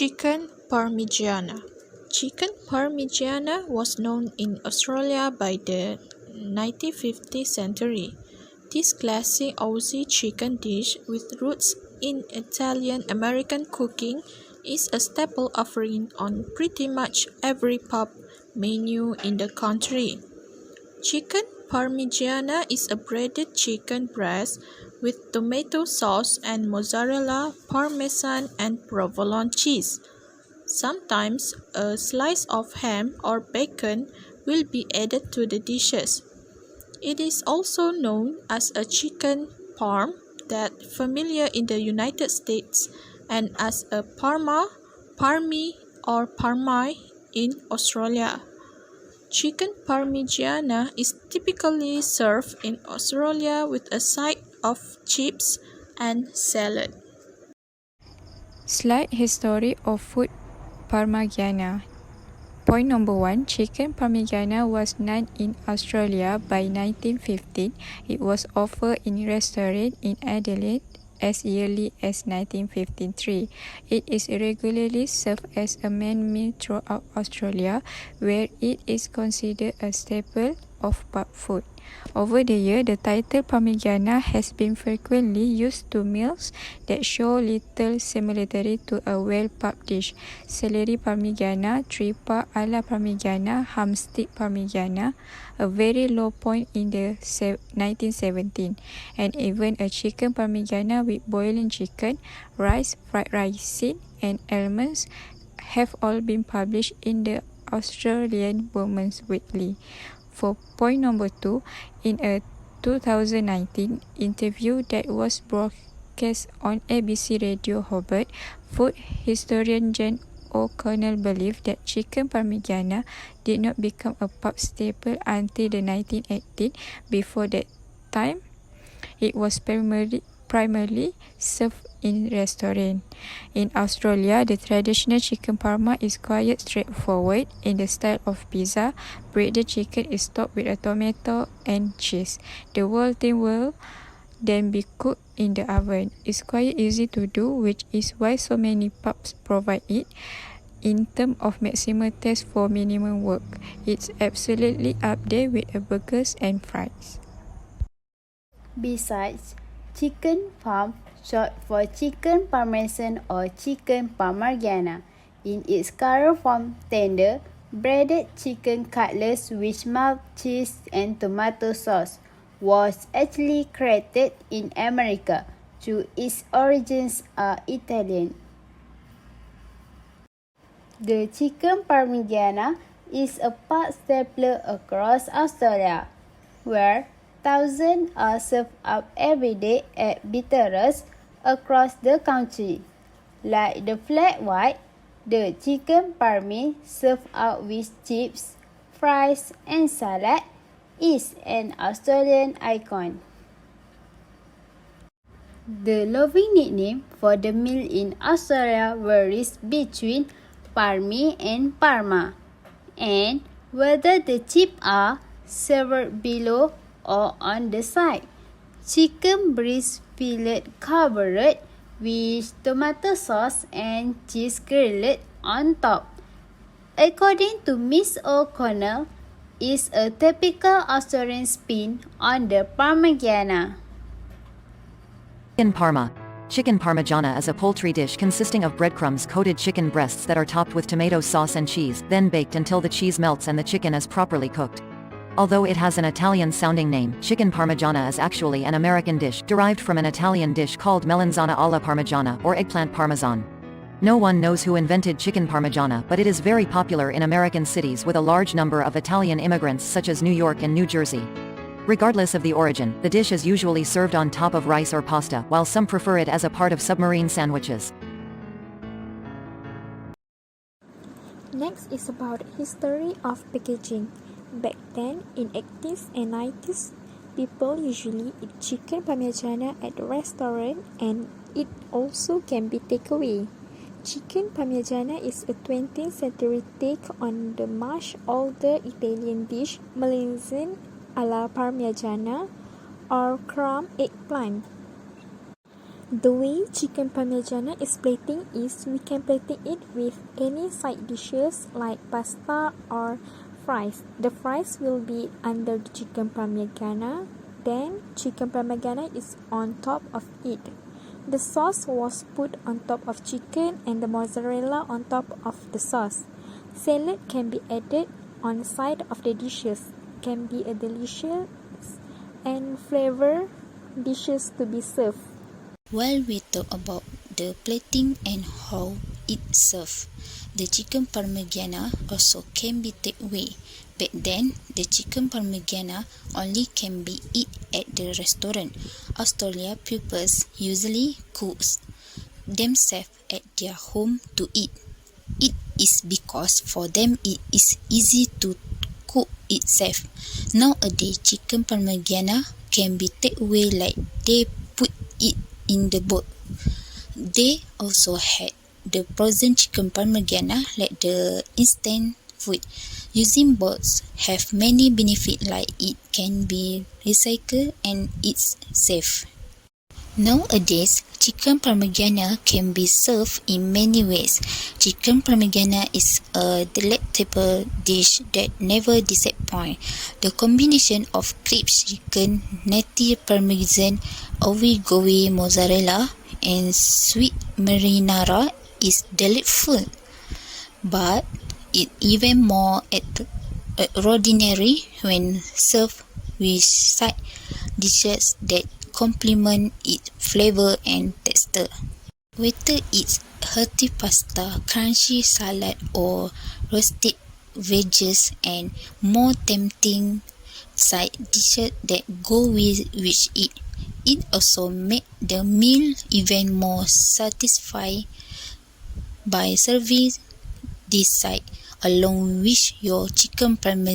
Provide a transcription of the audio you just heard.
Chicken Parmigiana. Chicken Parmigiana was known in Australia by the 1950s century. This classic Aussie chicken dish with roots in Italian-American cooking is a staple offering on pretty much every pub menu in the country. Chicken Parmigiana is a breaded chicken breast with tomato sauce and mozzarella, parmesan, and provolone cheese. Sometimes a slice of ham or bacon will be added to the dishes. It is also known as a chicken parm, that familiar in the United States, and as a parmi, or parmai in Australia. Chicken Parmigiana is typically served in Australia with a side of chips and salad. Slight history of food Parmigiana. Point number 1. Chicken Parmigiana was known in Australia by 1915. It was offered in restaurants in Adelaide as early as 1953. It is regularly served as a main meal throughout Australia, where it is considered a staple of pub food. Over the years, the title Parmigiana has been frequently used to meals that show little similarity to a well-pub dish. Celery Parmigiana, tripa alla Parmigiana, ham stick Parmigiana, a very low point in the 1917, and even a chicken Parmigiana with boiling chicken, rice, fried rice, and almonds have all been published in the Australian Women's Weekly. For point number 2, in a 2019 interview that was broadcast on ABC Radio Hobart, food historian Jen O'Connell believed that chicken Parmigiana did not become a pub staple until the 1980s. Before that time, it was primarily served in restaurants. In Australia, the traditional chicken parma is quite straightforward in the style of pizza. Breaded chicken is topped with a tomato and cheese. The whole thing will then be cooked in the oven. It's quite easy to do, which is why so many pubs provide it. In terms of maximum taste for minimum work, it's absolutely up there with burgers and fries. Besides, chicken parm, short for chicken parmesan or chicken parmigiana, in its current form tender, breaded chicken cutlets with melt cheese and tomato sauce, was actually created in America, though its origins are Italian. The chicken parmigiana is a pub staple across Australia, where thousands are served up every day at bistros across the country. Like the flat white, the chicken parmi served out with chips, fries, and salad is an Australian icon. The loving nickname for the meal in Australia varies between parmi and parma, and whether the chips are served below or on the side. Chicken breast fillet covered with tomato sauce and cheese grilled on top, according to Miss O'Connell, is a typical Australian spin on the Parmigiana. Chicken Parma. Chicken Parmigiana is a poultry dish consisting of breadcrumbs-coated chicken breasts that are topped with tomato sauce and cheese, then baked until the cheese melts and the chicken is properly cooked. Although it has an Italian-sounding name, chicken Parmigiana is actually an American dish derived from an Italian dish called melanzana alla Parmigiana or eggplant parmesan. No one knows who invented chicken Parmigiana, but it is very popular in American cities with a large number of Italian immigrants such as New York and New Jersey. Regardless of the origin, the dish is usually served on top of rice or pasta, while some prefer it as a part of submarine sandwiches. Next is about history of packaging. Back then, in 80s and 90s, people usually eat chicken parmigiana at the restaurant, and it also can be takeaway. Chicken parmigiana is a 20th century take on the much older Italian dish melanzane alla Parmigiana or crumb eggplant. The way chicken parmigiana is plating is we can plating it with any side dishes like pasta or fries. The fries will be under the chicken parmigiana, then chicken parmigiana is on top of it. The sauce was put on top of chicken and the mozzarella on top of the sauce. Salad can be added on the side of the dishes. Can be a delicious and flavor dishes to be served. While we talk about the plating and how it's served, the chicken parmigiana also can be takeaway. Back then, the chicken parmigiana only can be eaten at the restaurant. Australia pupils usually cook themselves at their home to eat. It is because for them it is easy to cook itself. Nowadays, chicken parmigiana can be takeaway like they put it in the boat. They also had the frozen chicken parmigiana like the instant food. Using boats have many benefits like it can be recycled and it's safe. Nowadays, chicken parmigiana can be served in many ways. Chicken parmigiana is a delectable dish that never disappoints. The combination of crisp chicken, nutty parmesan, ovigowy mozzarella, and sweet marinara is delightful. But it's even more extraordinary when served with side dishes that complement its flavor and texture. Whether it's hearty pasta, crunchy salad, or roasted veggies and more tempting side dishes that go with it, it also makes the meal even more satisfying by serving this side along with your chicken parmesan.